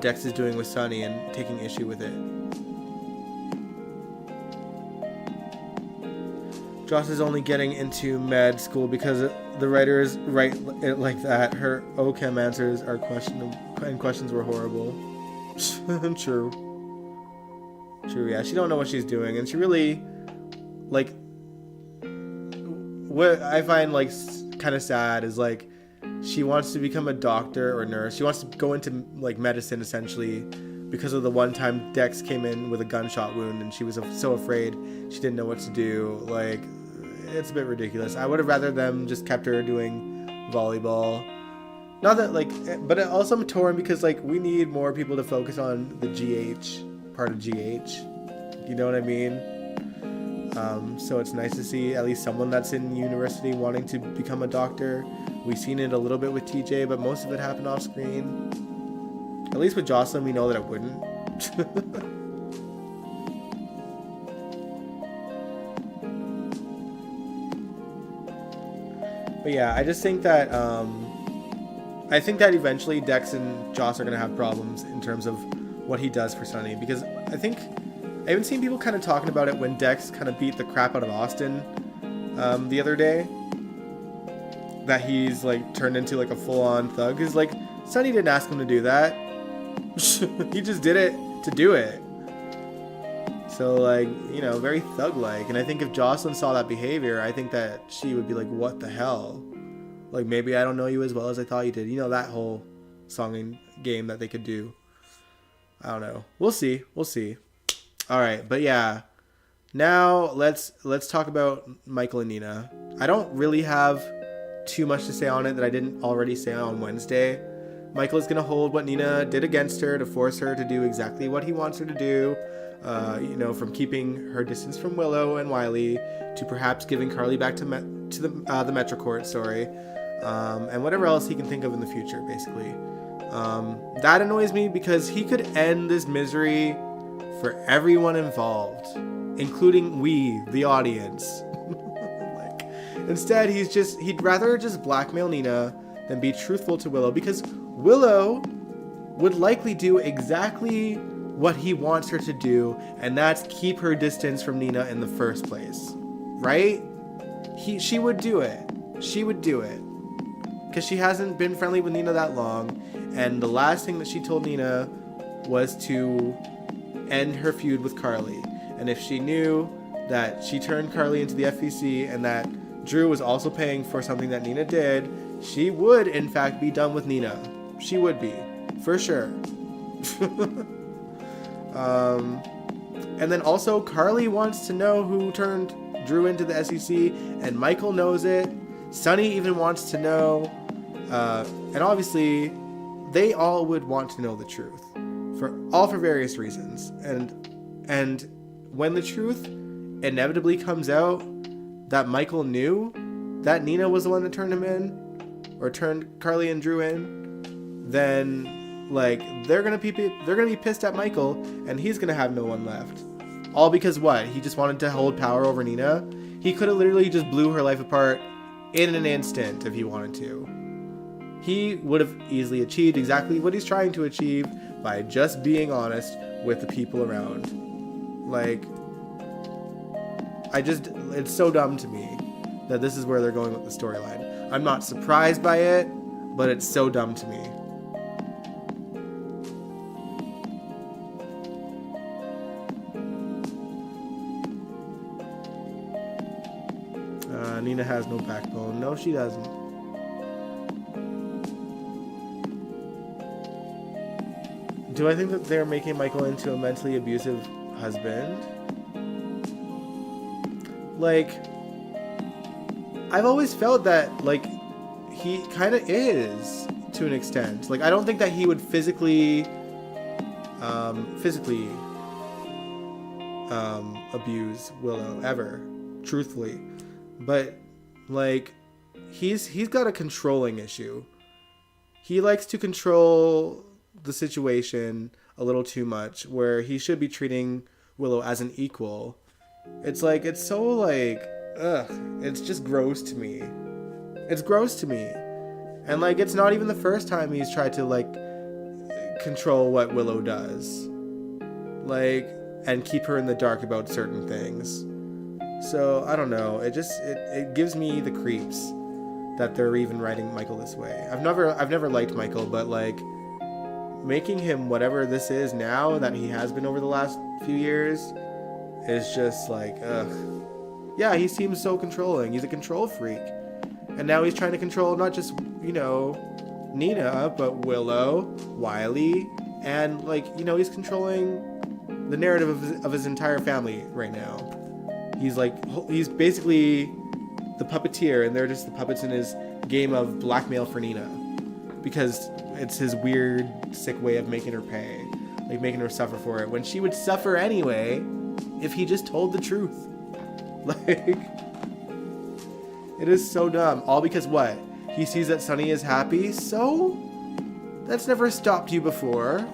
Dex is doing with Sonny and taking issue with it. Joss is only getting into med school because the writers write it like that. Her OChem answers are questions were horrible. True, yeah. She don't know what she's doing, and she really, like, what I find, like, kind of sad is, like, she wants to become a doctor or nurse. She wants to go into, like, medicine, essentially, because of the one time Dex came in with a gunshot wound, and she was so afraid she didn't know what to do. Like, it's a bit ridiculous. I would have rather them just kept her doing volleyball. Not that, like, but also I'm torn because, like, we need more people to focus on the GH part of GH. You know what I mean? So it's nice to see at least someone that's in university wanting to become a doctor. We've seen it a little bit with TJ, but most of it happened off screen. At least with Jocelyn, we know that it wouldn't. But yeah, I just think that eventually Dex and Joss are gonna have problems in terms of what he does for Sonny, because I haven't seen people kind of talking about it when Dex kind of beat the crap out of Austin the other day. That he's, like, turned into, like, a full-on thug. Because, like, Sonny didn't ask him to do that. He just did it to do it. So, like, you know, very thug-like. And I think if Jocelyn saw that behavior, I think that she would be like, what the hell? Like, maybe I don't know you as well as I thought you did. You know, that whole songing game that they could do. I don't know. We'll see. All right, but yeah. Now let's talk about Michael and Nina. I don't really have too much to say on it that I didn't already say on Wednesday. Michael is going to hold what Nina did against her to force her to do exactly what he wants her to do. You know, from keeping her distance from Willow and Wiley to perhaps giving Carly back to the Metro Court, and whatever else he can think of in the future, basically. That annoys me because he could end this misery for everyone involved, including we, the audience. Instead, he'd rather just blackmail Nina than be truthful to Willow, because Willow would likely do exactly what he wants her to do, and that's keep her distance from Nina in the first place. Right? She would do it. She would do it. Because she hasn't been friendly with Nina that long, and the last thing that she told Nina was to end her feud with Carly. And if she knew that she turned Carly into the FEC and that Drew was also paying for something that Nina did, she would, in fact, be done with Nina. She would be. For sure. And then also, Carly wants to know who turned Drew into the SEC, and Michael knows it. Sonny even wants to know. And obviously, they all would want to know the truth. For various reasons. And when the truth inevitably comes out that Michael knew, that Nina was the one that turned him in, or turned Carly and Drew in, then like they're gonna be pissed at Michael, and he's gonna have no one left. All because what? He just wanted to hold power over Nina. He could have literally just blew her life apart in an instant if he wanted to. He would have easily achieved exactly what he's trying to achieve by just being honest with the people around. Like, it's so dumb to me that this is where they're going with the storyline. I'm not surprised by it, but it's so dumb to me. Nina has no backbone. No, she doesn't. Do I think that they're making Michael into a mentally abusive husband? Like, I've always felt that, like, he kind of is, to an extent. Like, I don't think that he would physically abuse Willow, ever. Truthfully. But, like, he's got a controlling issue. He likes to control the situation a little too much, where he should be treating Willow as an equal. It's like, it's so like, it's just gross to me. It's gross to me. And like, it's not even the first time he's tried to like control what Willow does, like, and keep her in the dark about certain things. So I don't know, it gives me the creeps that they're even writing Michael this way. I've never liked Michael, but like, making him whatever this is now that he has been over the last few years is just like, ugh. Yeah, he seems so controlling. He's a control freak. And now he's trying to control not just, you know, Nina, but Willow, Wiley, and like, you know, he's controlling the narrative of his entire family right now. He's basically the puppeteer, and they're just the puppets in his game of blackmail for Nina. Because it's his weird, sick way of making her pay. Like, making her suffer for it. When she would suffer anyway, if he just told the truth. Like, it is so dumb. All because what? He sees that Sunny is happy, so? That's never stopped you before.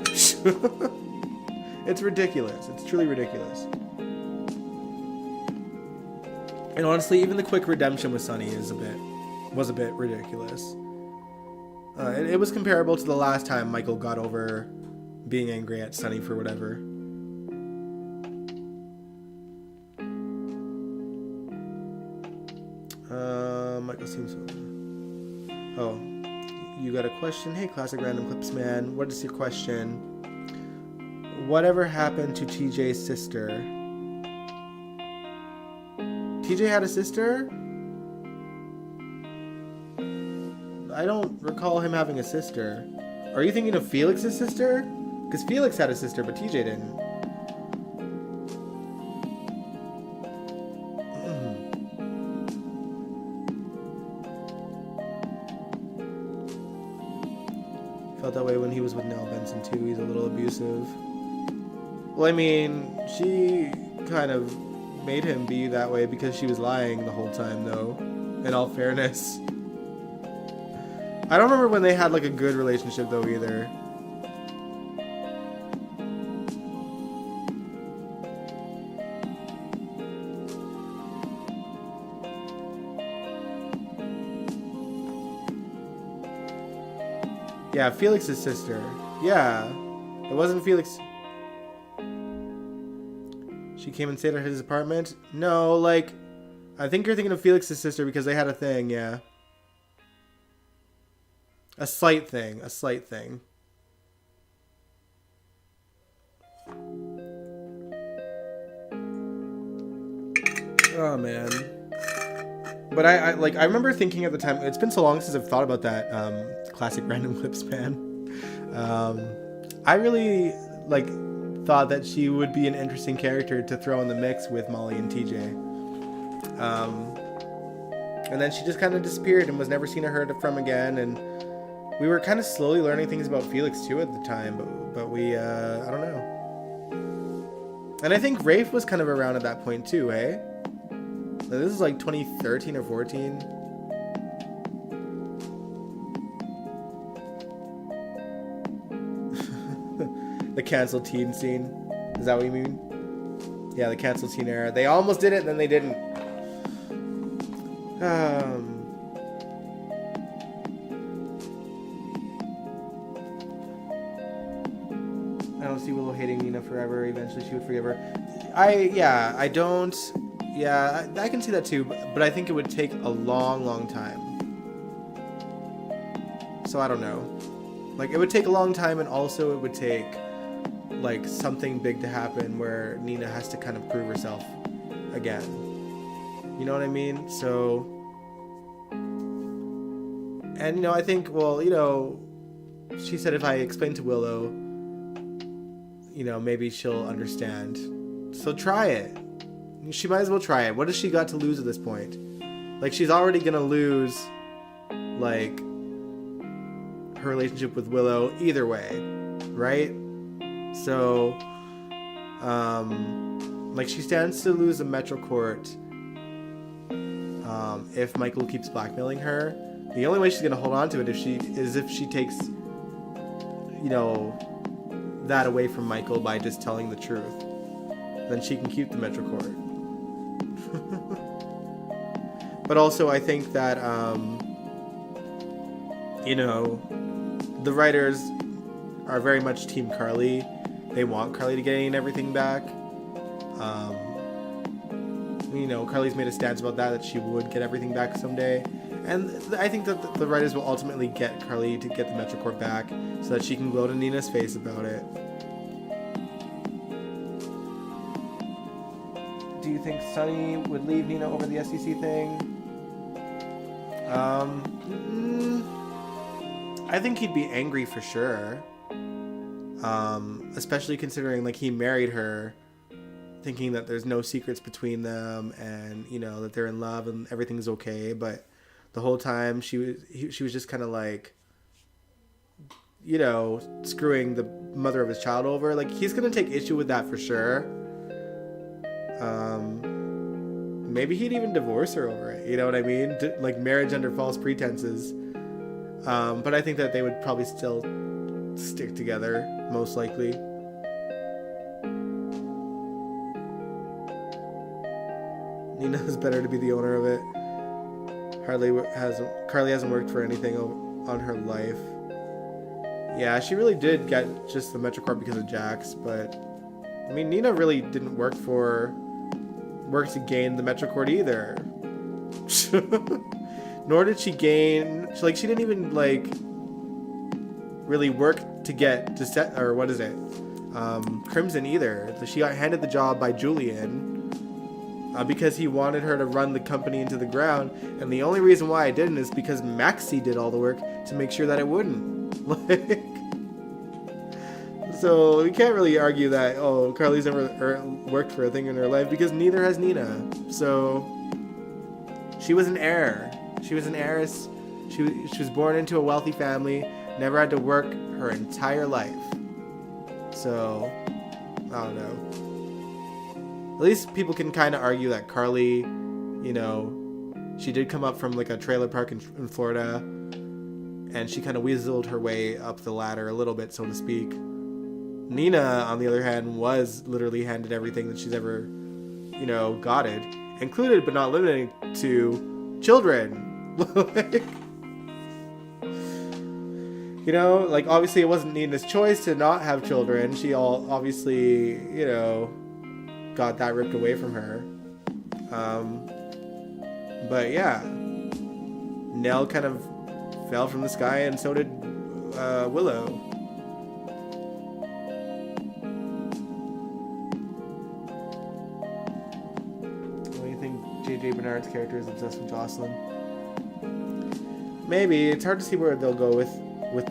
It's ridiculous. It's truly ridiculous. And honestly, even the quick redemption with Sunny was a bit ridiculous. It was comparable to the last time Michael got over being angry at Sunny for whatever. Michael seems... Oh, you got a question? Hey, Classic Random Clips man. What is your question? Whatever happened to TJ's sister? TJ had a sister? I don't recall him having a sister. Are you thinking of Felix's sister? Because Felix had a sister, but TJ didn't. Felt that way when he was with Nell Benson too. He's a little abusive. Well, I mean, she kind of made him be that way because she was lying the whole time, though. In all fairness. I don't remember when they had like a good relationship though either. Yeah, Felix's sister. Yeah. It wasn't Felix. She came and stayed at his apartment? No, like, I think you're thinking of Felix's sister because they had a thing, yeah. A slight thing. Oh, man. But I remember thinking at the time, it's been so long since I've thought about that Classic Random Clips man. I really, like, thought that she would be an interesting character to throw in the mix with Molly and TJ. And then she just kind of disappeared and was never seen or heard from again, and we were kind of slowly learning things about Felix too at the time, but we, I don't know. And I think Rafe was kind of around at that point too, eh? This is like 2013 or 14. The canceled teen scene. Is that what you mean? Yeah, the canceled teen era. They almost did it, and then they didn't. I don't see Willow hating Nina forever. Eventually she would forgive her. I don't. Yeah, I can see that too, but I think it would take a long, long time. So I don't know. Like, it would take a long time, and also it would take, like, something big to happen where Nina has to kind of prove herself again. You know what I mean? So, and, you know, I think, well, you know, she said if I explain to Willow, you know, maybe she'll understand. So try it. She might as well try it. What has she got to lose at this point? Like, she's already gonna lose, like, her relationship with Willow either way, right? So, like, she stands to lose the Metro Court if Michael keeps blackmailing her. The only way she's gonna hold on to it if she takes, you know, that away from Michael by just telling the truth. Then she can keep the Metro Court. But also, I think that, you know, the writers are very much Team Carly. They want Carly to gain everything back. You know, Carly's made a stance about that she would get everything back someday. And I think that the writers will ultimately get Carly to get the Metro Court back so that she can glow to Nina's face about it. Do you think Sonny would leave Nina over the SEC thing? I think he'd be angry for sure. Especially considering, like, he married her thinking that there's no secrets between them and, you know, that they're in love and everything's okay. But the whole time she was just kind of like, you know, screwing the mother of his child over. Like, he's going to take issue with that for sure. Maybe he'd even divorce her over it. You know what I mean? Like, marriage under false pretenses. But I think that they would probably still stick together, most likely. Nina's better to be the owner of it. Carly hasn't worked for anything on her life. Yeah, she really did get just the Metro Court because of Jax, but I mean, Nina really didn't work to gain the Metro Court either. Nor did she gain, she didn't even, like, really work to get Crimson either. She got handed the job by Julian because he wanted her to run the company into the ground, and the only reason why I didn't is because Maxie did all the work to make sure that it wouldn't. Like, so we can't really argue that, oh, Carly's never worked for a thing in her life, because neither has Nina. So she was an heir. She was an heiress. She was born into a wealthy family, never had to work her entire life. So, I don't know. At least people can kind of argue that Carly, you know, she did come up from, like, a trailer park in Florida, and she kind of weaseled her way up the ladder a little bit, so to speak. Nina, on the other hand, was literally handed everything that she's ever, you know, gotten, included but not limited to children. Like, you know, like, obviously it wasn't Nina's choice to not have children. She obviously, you know, got that ripped away from her. But yeah, Nell kind of fell from the sky, and so did Willow. What do you think? J.J. Bernard's character is obsessed with Jocelyn. Maybe. It's hard to see where they'll go with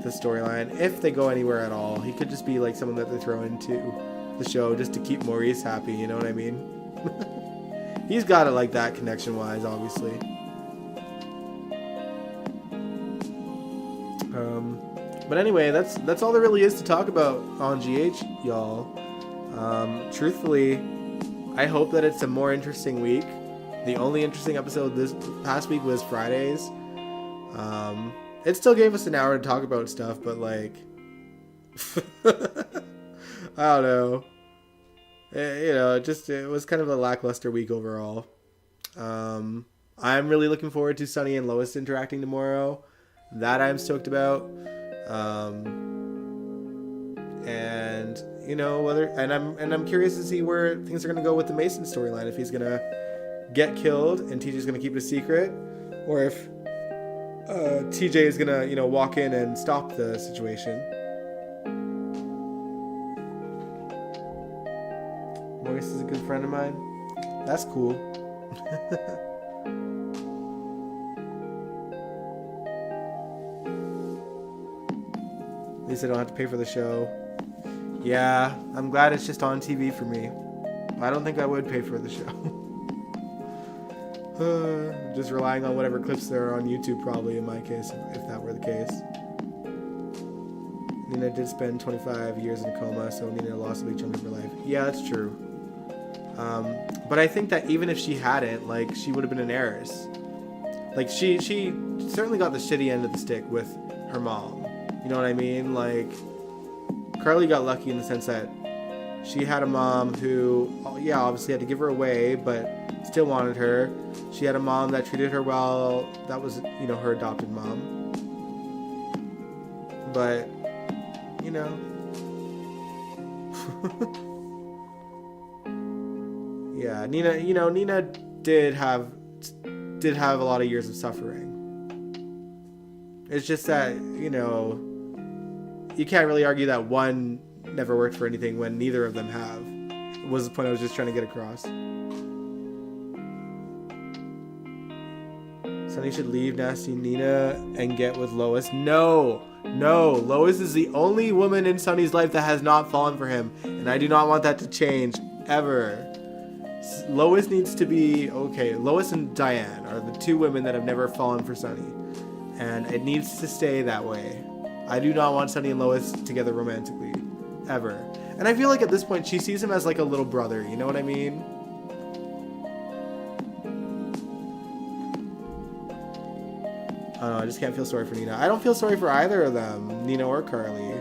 the storyline, if they go anywhere at all. He could just be like someone that they throw into the show just to keep Maurice happy, you know what I mean? He's got it like that connection-wise, obviously. But anyway, that's all there really is to talk about on GH, y'all. Truthfully, I hope that it's a more interesting week The only interesting episode this past week was Fridays. It still gave us an hour to talk about stuff, but like, I don't know. It was kind of a lackluster week overall. I'm really looking forward to Sunny and Lois interacting tomorrow. That I'm stoked about. And I'm curious to see where things are gonna go with the Mason storyline. If he's gonna get killed and TJ's gonna keep it a secret, or if TJ is gonna walk in and stop the situation. Maurice is a good friend of mine. That's cool. At least I don't have to pay for the show. Yeah, I'm glad it's just on TV for me. I don't think I would pay for the show. Just relying on whatever clips there are on YouTube, probably, in my case, if that were the case. Nina did spend 25 years in a coma, so Nina lost a big chunk of her life. Yeah, that's true. But I think that even if she hadn't, like, she would have been an heiress. Like, she certainly got the shitty end of the stick with her mom. You know what I mean? Like, Carly got lucky in the sense that she had a mom who, yeah, obviously had to give her away, but still wanted her. She had a mom that treated her well. That was, her adopted mom. But, yeah, Nina did have a lot of years of suffering. It's just that, you can't really argue that one never worked for anything when neither of them have. Was the point I was just trying to get across. Sunny should leave nasty Nina and get with Lois. No, Lois is the only woman in Sunny's life that has not fallen for him, and I do not want that to change ever. Lois needs to be okay. Lois and Diane are the two women that have never fallen for Sunny, and it needs to stay that way. I do not want Sunny and Lois together romantically, ever. And I feel like at this point she sees him as like a little brother, you know what I mean? I don't know, I just can't feel sorry for Nina. I don't feel sorry for either of them, Nina or Carly. I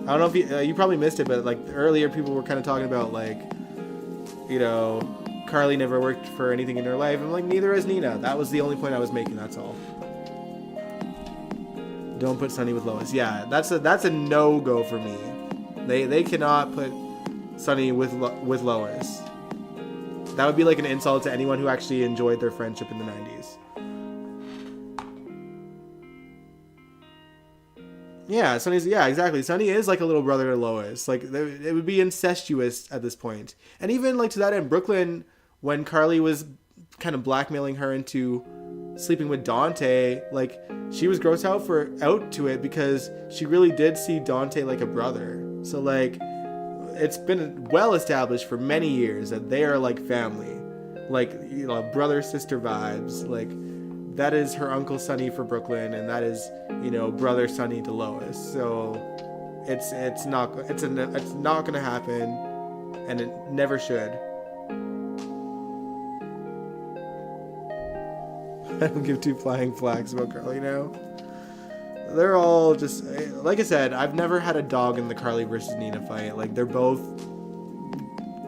don't know if you probably missed it, but like earlier people were kind of talking about like, Carly never worked for anything in her life. I'm like, neither has Nina. That was the only point I was making, that's all. Don't put Sunny with Lois. Yeah, that's a no-go for me. They cannot put Sunny with Lois. That would be like an insult to anyone who actually enjoyed their friendship in the 90s. Yeah, exactly. Sunny is like a little brother to Lois. Like, it would be incestuous at this point. And even like to that end, Brooklyn, when Carly was kind of blackmailing her into sleeping with Dante, like, she was grossed out to it because she really did see Dante like a brother. So like, it's been well established for many years that they are like family, like, brother sister vibes. Like, that is her Uncle Sunny for Brooklyn, and that is, brother Sunny to Lois. So it's not gonna happen, and it never should. I don't give two flying flags about Carly now. They're all just, like I said, I've never had a dog in the Carly versus Nina fight. Like, they're both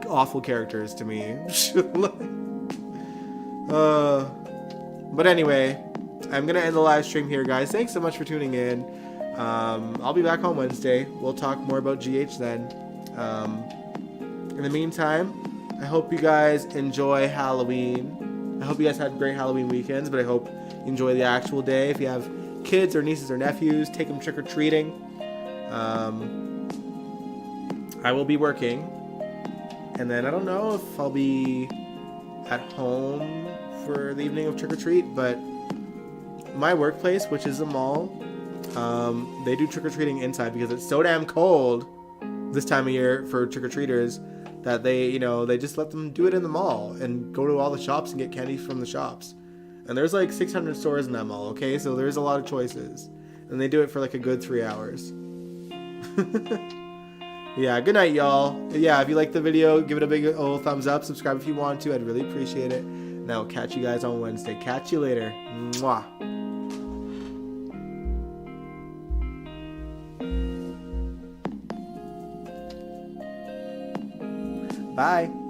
awful characters to me. But anyway, I'm going to end the live stream here, guys. Thanks so much for tuning in. I'll be back on Wednesday. We'll talk more about GH then. In the meantime, I hope you guys enjoy Halloween. I hope you guys had great Halloween weekends, but I hope you enjoy the actual day. If you have kids or nieces or nephews, take them trick-or-treating. I will be working. And then I don't know if I'll be at home for the evening of trick-or-treat, but my workplace, which is a mall, they do trick-or-treating inside because it's so damn cold this time of year for trick-or-treaters that they just let them do it in the mall and go to all the shops and get candy from the shops. And there's like 600 stores in that mall, okay? So there's a lot of choices. And they do it for like a good 3 hours. Yeah, good night, y'all. Yeah, if you liked the video, give it a big old thumbs up. Subscribe if you want to. I'd really appreciate it. And I will catch you guys on Wednesday. Catch you later. Mwah. Bye.